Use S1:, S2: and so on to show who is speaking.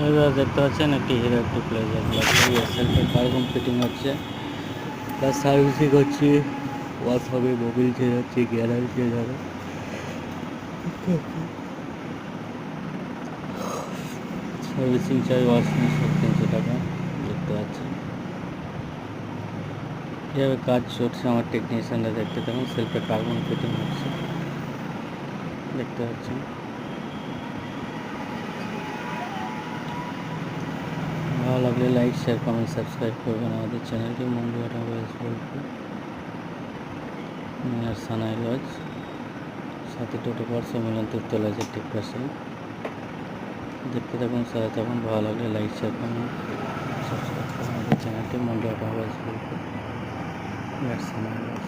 S1: এবার দেখতে পাচ্ছেন একটি হিরো একটি প্লেজার লাক্সারি সেলফে কার্বন ফিটিং হচ্ছে, প্লাস সার্ভিসিং হচ্ছে, ওয়াশ হবে, মোবিল চেঞ্জ হচ্ছে, গিয়ার চেঞ্জ হবে। সার্ভিসিং চার্জ ওয়াশ নিয়ে 300 টাকা। দেখতে পাচ্ছেন কীভাবে কাজ চলছে, আমার টেকনিশিয়ানরা দেখতে থাকুন। সেলফে কার্বন ফিটিং হচ্ছে, দেখতে পাচ্ছেন। ভালো লাগলে লাইক, শেয়ার, কমেন্ট, সাবস্ক্রাইব করবেন আমাদের চ্যানেলটি। মন্ডুয়াটা ওয়েস্ট বোলপুর সানাই লজ, সাথে টোটো পার্স মিলন তিরতলাজের ঠিক পাশে। দেখতে থাকুন, সাথে থাকুন। ভালো লাগলে লাইক, শেয়ার, কমেন্ট, সাবস্ক্রাইব করুন আমাদের চ্যানেলটি। মন্ডুয়াটা ওয়েস্ট বোলপুর সানাই লজ।